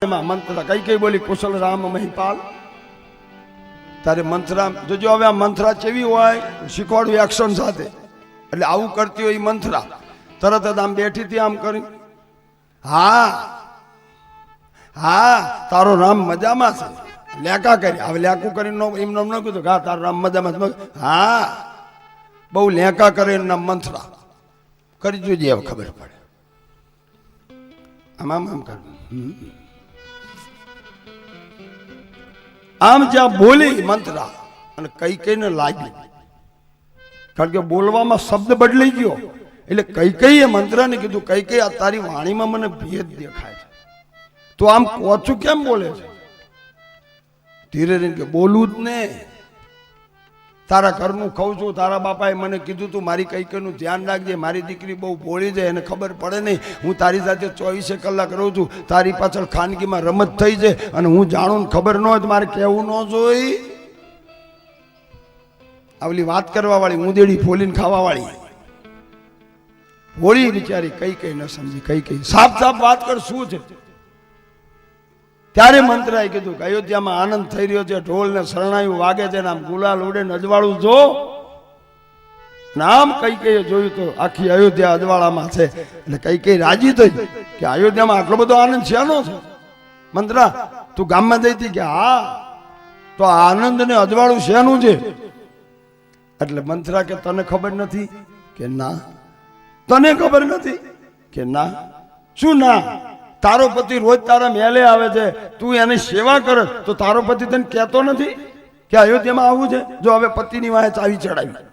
મંત્ર કઈ કઈ બોલી કુશલ રામ મહિપાલ તારે મંત્રા જોજો હવે આ મંત્રા કેવી હોય શીખવાડું એક્શન સાથે એટલે આવું કરતી હોય મંત્રા તરત જ આમ બેઠી હતી આમ કરી હા હા તારો રામ મજામાં છે લેકા કરી હવે લેકું કરીને એમ નામ ન કીધું હા તારો રામ મજામાં હા બહુ લેકા કરે એના મંત્રા કરી જોજે હવે ખબર પડે આમ આમ આમ કર આમ જ્યાં બોલી મંત્રા અને કઈ કઈને લાગી કારણ કે બોલવામાં શબ્દ બદલાઈ ગયો એટલે કઈ કઈ એ મંત્રાને કીધું કઈ કઈ આ તારી વાણીમાં મને ભેદ દેખાય છે તો આમ કોચું કેમ બોલે છે ધીરે ધીરે કે બોલું જ ને તારા ઘરનું ખાઉં છું તારા બાપાએ મને કીધું તું મારી કઈ કઈનું ધ્યાન રાખજે મારી દીકરી બહુ ભોળી જાય એને ખબર પડે નહીં હું તારી સાથે 24 કલાક રહું છું તારી પાછળ ખાનગીમાં રમત થઈ જાય અને હું જાણું ને ખબર ન હોય તો મારે કહેવું ન જોઈ આવલી વાત કરવા વાળી ઊંદેડી ફોલીને ખાવા વાળી ભોળી બિચારી કઈ કઈ ન સમજી કઈ કઈ સાફ સાફ વાત કર શું છે ત્યારે મંત્રાએ કીધું કે અયોધ્યામાં આનંદ થઈ રહ્યો છે ઢોલ ને શરણાયું વાગે છે ને આમ ગુલાલ ઉડે ને અજવાળું જો નામ કઈ કઈ જોયું તો આખી અયોધ્યા અજવાળામાં છે એટલે કઈ કઈ રાજી થઈ કે અયોધ્યામાં આટલો બધો આનંદ શેનો છે મંત્રા તું ગામમાં જઈ હતી કે હા તો આનંદ ને અજવાળું શેનું છે એટલે મંત્રા કે તને ખબર નથી કે ના તને ખબર નથી કે ના શું ના તારો પતિ રોજ તારા મેલે આવે છે તું એની સેવા કર તો તારો પતિ તને કહેતો નથી કે અયોધ્યામાં આવું છે જો હવે પતિની વાહે ચાવી ચડાવી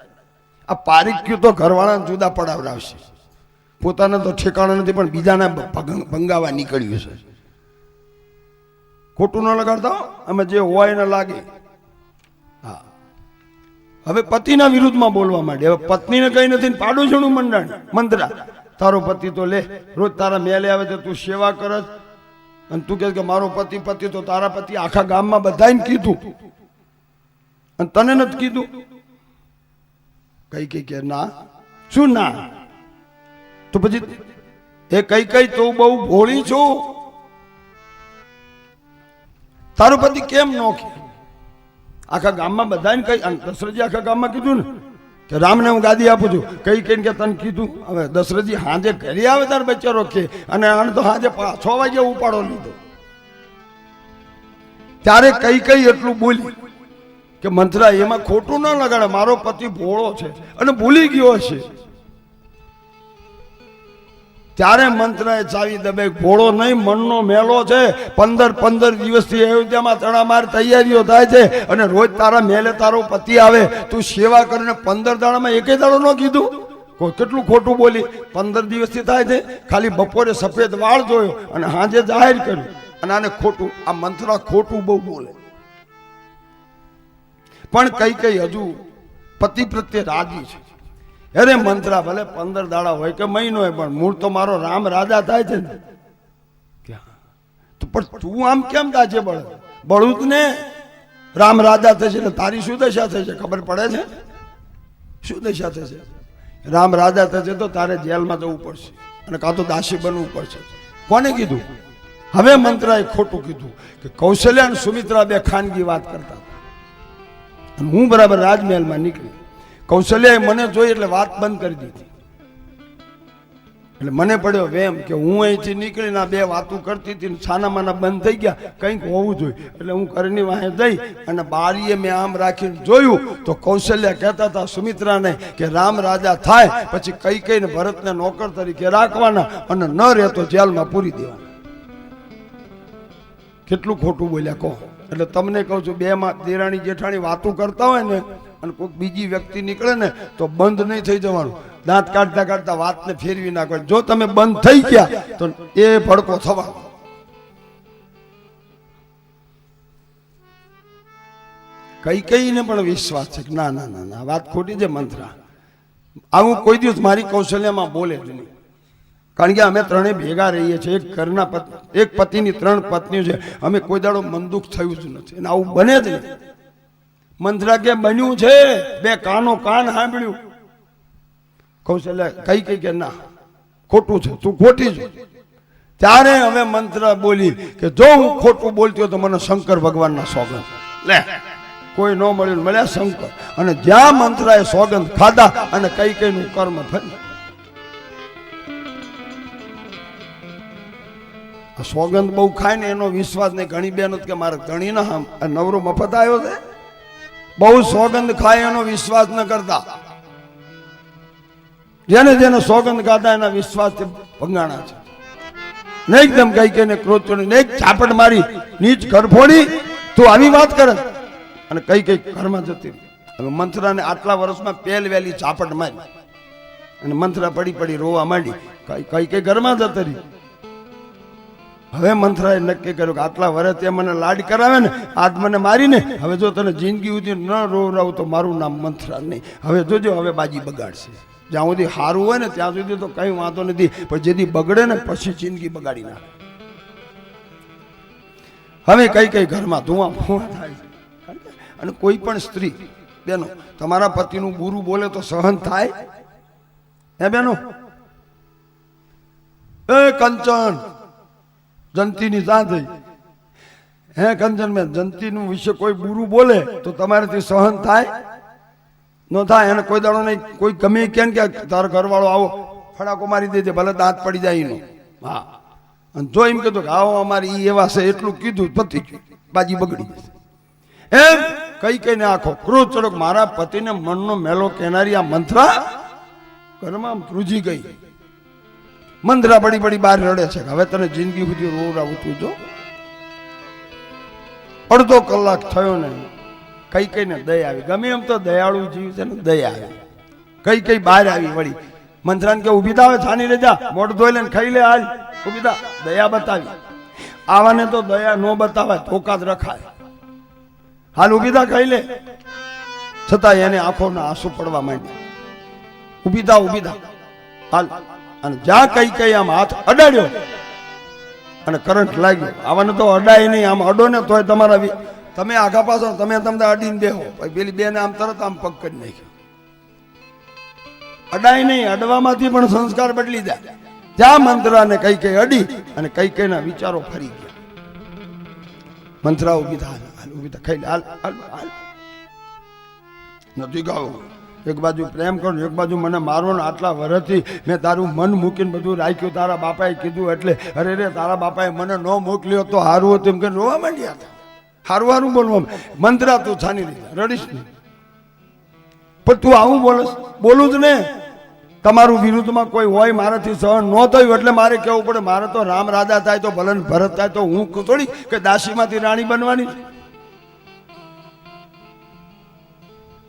આ પારીક્યું તો ઘરવાળાને જુદા પડાવડાવશે પોતાને તો ઠેકાણા નથી પણ બીજાને ભંગાવા નીકળ્યું છે ખોટું ન લગાડતા અમે જે હોય એને લાગે હા હવે પતિના વિરુદ્ધમાં બોલવા માંડે હવે પત્નીને કઈ નથી પાડોશીનું મંડળ મંત્રા તારો પતિ તો લે રોજ તારા મેલે આવે તો તું સેવા કરસ અને તું કહે કે મારો પતિ પતિ તો તારા પતિ આખા ગામમાં બધાને કીધું અને તને નથી કીધું કઈ કઈ કે ના શું ના તો પછી એ કઈ કઈ તું બહુ ભોળી છું તારો પતિ કેમ નો કે આખા ગામમાં બધાને કઈ દશરથજી આખા ગામમાં કીધું ને કે રામને હું ગાદી આપું છું કઈ કઈ કે તને કીધું હવે દશરથજી હાજે ઘરે આવે તાર બચ્ચા રોકે અને આને તો હાજે 6 વાગે ઉપાડો લીધો ત્યારે કઈ કઈ એટલું બોલી કે મંત્રા એમાં ખોટું ન લગાડે મારો પતિ ભોળો છે અને ભૂલી ગયો હશે ત્યારે મંત્રાએ ચાવી દબે ભોળો નહીં મનનો મેલો છે 15 દિવસથી અયોધ્યામાં તડામાર તૈયારીઓ થાય છે અને રોજ તારા મેલે તારો પતિ આવે તું સેવા કરીને 15 દાડામાં એકે દાડો ન કીધું કેટલું ખોટું બોલી 15 દિવસથી થાય છે ખાલી બપોરે સફેદ વાળ જોયો અને સાંજે જાહેર કર્યું અને આને ખોટું આ મંત્રા ખોટું બહુ બોલે પણ કઈ કઈ હજુ પતિ પ્રત્યે રાજી છે અરે મંત્રા ભલે 15 દાડા હોય કે મહિનો હોય પણ મૂળ તો મારો રામ રાજા થાય છે ને પણ તું આમ કેમ દાજે બળું જ ને રામ રાજા થશે એટલે તારી શું દશા થશે ખબર પડે છે શું દશા થશે રામ રાજા થશે તો તારે જેલમાં જવું પડશે અને કાં તો દાસી બનવું પડશે કોને કીધું હવે મંત્રાએ ખોટું કીધું કે કૌશલ્યા અને સુમિત્રા બે ખાનગી વાત કરતા અને હું બરાબર રાજમહેલમાં નીકળી કૌશલ્યાએ મને જોઈ એટલે વાત બંધ કરી દીધી એટલે મને પડ્યો વેમ કે હું અહીંથી નીકળીને આ બે વાતો કરતી હતી છાના માના બંધ થઈ ગયા કંઈક હોવું જોઈએ એટલે હું ઘરની વાહે જઈ અને બારીએ મેં આમ રાખીને જોયું તો કૌશલ્યા કહેતા હતા સુમિત્રાને કે રામ રાજા થાય પછી કઈ કઈને ભરતને નોકર તરીકે રાખવાના અને ન રહેતો જેલમાં પૂરી દેવાના કેટલું ખોટું બોલ્યા કહો એટલે તમને કહું છું બે માં દેરાણી જેઠાણી વાતો કરતા હોય ને અને કોઈ બીજી વ્યક્તિ નીકળે ને તો બંધ નહીં થઈ જવાનું દાંત કાઢતા કાઢતા વાતને ફેરવી નાખો જો તમે બંધ થઈ ગયા તો એ ભડકો થવાનો કઈ કઈને પણ વિશ્વાસ છે ના ના ના ના વાત ખોટી છે મંત્રા આવું કોઈ દિવસ મારી કૌશલ્યમાં બોલે જ નહીં કારણ કે અમે ત્રણેય ભેગા રહીએ છીએ એક ઘરના એક પતિની 3 પત્નીઓ છે અમે કોઈ દાડો મનદુખ થયું જ નથી અને આવું બને જ નહીં મંત્રા કે બન્યું છે બે કાનો કાન સાંભળ્યું કૌશલ્યા કઈ કઈ કે ના ખોટું છે તું ખોટી છે ત્યારે હવે મંત્ર બોલી કે જો હું ખોટું બોલતી હોય તો મને શંકર ભગવાનના સોગંદ. લે કોઈ ન મળ્યું, મળ્યા શંકર. અને જ્યાં મંત્રાએ સોગંદ ખાધા અને કઈ નું કર્મ થયું. સોગંદ બહુ ખાય ને એનો વિશ્વાસ નહીં. ઘણી બેનો કે મારે ધણી ના નવરો મફત આવ્યો છે. બહુ સોગંદ ખાય એનો વિશ્વાસ ન કરતા. જેને જેને સોગંદ ખાધા એના વિશ્વાસથી ભંગાણા છે. ને એકદમ કઈ ને ક્રોધ ચોડી ને એક ચાપટ મારી નીચ ઘર ફોડી તું આવી વાત કરે અને કઈ ઘરમાં જતી. હવે મંથરાને આટલા વર્ષમાં પહેલ વહેલી ચાપટ મારી અને મંથરા પડી રોવા માંડી. કઈ ઘરમાં જતી રહી. હવે મંથરાએ નક્કી કર્યું કે આટલા વર્ષ તે મને લાડ કરાવે ને, આજ મને મારીને હવે જો તને જિંદગી સુધી ન રોવરાવું તો મારું નામ મંથરા નહીં. હવે જોજો હવે બાજી બગાડશે. જ્યાં સુધી સારું હોય ને ત્યાં સુધી તો કઈ વાંધો નથી, પણ જેથી બગડે ને પછી જિંદગી બગાડી નાખે. હવે કઈ ઘરમાં ધુઆ ફુઆ થાય છે. અને કોઈ પણ સ્ત્રી બેનો તમારા પતિનું બુરું બોલે તો સહન થાય હે બેનો? એ કંચન જંતીની ત્યાં થઈ હે કંચન બેન, જંતીનું વિશે કોઈ બુરું બોલે તો તમારાથી સહન થાય ન થાય? એને કોઈ દાડો નહીં, કોઈ ગમે કેમ કે તારો ઘરવાળો આવો ફડાકો મારી દેજે ભલે દાંત પડી જાય એનો. હા, અને જો એમ કીધું કે આવો અમારી ઈ એવા છે એટલું કીધું પતી ગયું, બાજી બગડી જશે. એમ કઈ આખો ક્રોધ ચડો. મારા પતિને મનનો મેલો કહેનારી આ મંથરા ઘરમાં ધ્રુજી ગઈ. મંથરા પડી બહાર રડે છે. હવે તને જિંદગી સુધી રોવરાવું તું જો. અડધો કલાક થયો ને કઈ ને દયા આવી. ગમે એમ તો દયાળુ જીવ છે ને, દયા આવી. કઈ બહાર આવી વળી. મંથરાને કે ઉભી થા, છાની લે જા, મોઢું ધોઈ લે ને ખાઈ લે, હાલ ઉભી થા. દયા બતાવી. આવાને તો દયા ન બતાવાય, ધોકા જ રખાય. હાલ ઉભી થા, ખાઈ લે. છતાં એને આંખોના આંસુ પડવા માંડ્યા. ઉભી થા હાલ. અને જ્યાં કઈ આમ હાથ અડાડ્યો અને કરંટ લાગ્યો. આવાને તો અડાય નહીં, આમ અડો ને તોય તમારા તમે આગા પાછો તમે તમને અડીને બેહો. પેલી બેને આમ તરત આમ પગ કરી નાખ્યો. અડાય નહીં, અડવામાંથી પણ સંસ્કાર બદલી જાય. જ્યાં મંત્રાને કઈ અડી અને કઈ ના વિચારો ફરી ગયા. મંત્રા ઉભી થા, ઉભી થા, ખાઈ લે, હાલ નથી ગાવું. એક બાજુ પ્રેમ કરું, એક બાજુ મને મારવો ને. આટલા વર્ષથી મેં તારું મન મૂકીને બધું રાખ્યું. તારા બાપાએ કીધું એટલે અરે તારા બાપાએ મને ન મોકલ્યો તો હારું હતું એમ કે રોવા માંડ્યા હતા. હારું બોલવા. મંત્રા તું છાની લીધા, રડીશ નહીં. પણ તું આવું બોલું જ ને. તમારું વિરુદ્ધમાં કોઈ હોય, મારાથી સહન ન થયું એટલે મારે કેવું પડે. મારે તો રામ રાજા થાય તો ભલે ભરત થાય તો હું થોડી કે દાસીમાંથી રાણી બનવાની.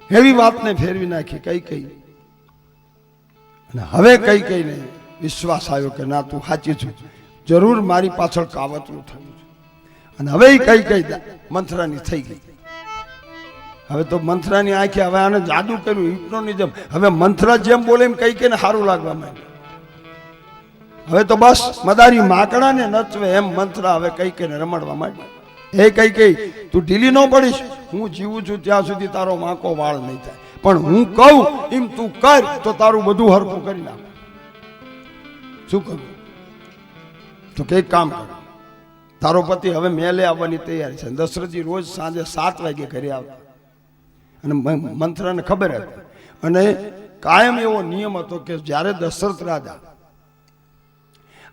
એવી વાતને ફેરવી નાખી કઈ. અને હવે કઈ ને વિશ્વાસ આવ્યો કે ના તું સાચી છું, જરૂર મારી પાછળ કાવતરું થયું છે. અને હવે કઈ મંથરાની થઈ ગઈ. હવે તો મંથરાની આંખે હવે આને જાદુ કર્યું, હિપ્નોટિઝમ. હવે મંથરા જેમ બોલે એમ કઈ ને સારું લાગવા માંડ્યું. હવે તો બસ મદારી માકડાને નચવે એમ મંથરા હવે કઈ ને રમડવા માંડ્યું. એ કઈ તું ઢીલી ન પડીશ. હું જીવું છું ત્યાં સુધી તારો વાંકો વાળ નહીં થાય, પણ હું કહું એમ તું કર તો તારું બધું હરખું કરી નાખ. શું કરું? તો કઈક કામ કર. તારો પતિ હવે મેલે આવવાની તૈયારી છે. દશરથજી રોજ સાંજે 7 વાગે ઘરે આવતા અને મંથરાને ખબર હતી. અને કાયમ એવો નિયમ હતો કે જ્યારે દશરથ રાજા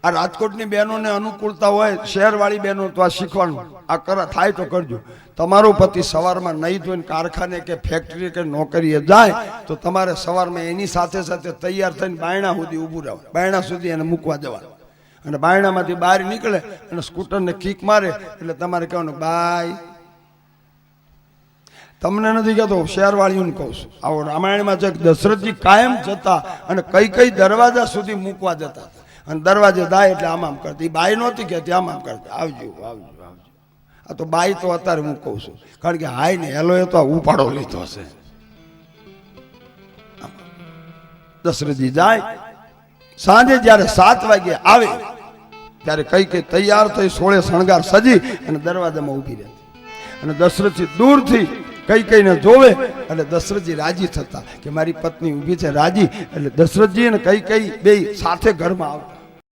આ રાજકોટની બહેનોને અનુકૂળતા હોય, શહેરવાળી બહેનો તો આ શીખવાનું આ થાય તો કરજો. તમારો પતિ સવારમાં નહીં ધોઈને કારખાને કે ફેક્ટરી કે નોકરીએ જાય તો તમારે સવારમાં એની સાથે તૈયાર થઈને બાયણા સુધી ઊભું રહેવું. બાયણા સુધી એને મૂકવા જવાનું. અને બાયણામાંથી બહાર નીકળે અને સ્કૂટરને કિક મારે એટલે તમારે કહેવાનું બાય. તમને નથી કહેતો, શહેરવાળીઓને કહું છું. આવો રામાયણમાં છે દશરથજી કાયમ જતા અને કઈ દરવાજા સુધી મૂકવા જતા. અને દરવાજે જાય એટલે આમ કરતી. બાઈ નહોતી કહેતી, આમ કરતી, આવજો. આ તો બાઈ તો અત્યારે હું કહું છું, કારણ કે હાય ને હેલો એ તો ઉપાડો લીધો છે. દશરથજી જાય. સાંજે જયારે 7 વાગે આવે ત્યારે કઈ તૈયાર થઈ, સોળે શણગાર સજી અને દરવાજામાં ઊભી રહેતી. અને દશરથજી દૂરથી કઈને જોવે એટલે દશરથજી રાજી થતા કે મારી પત્ની ઊભી છે રાજી. એટલે દશરથજી અને કઈ બે સાથે ઘરમાં આવતા.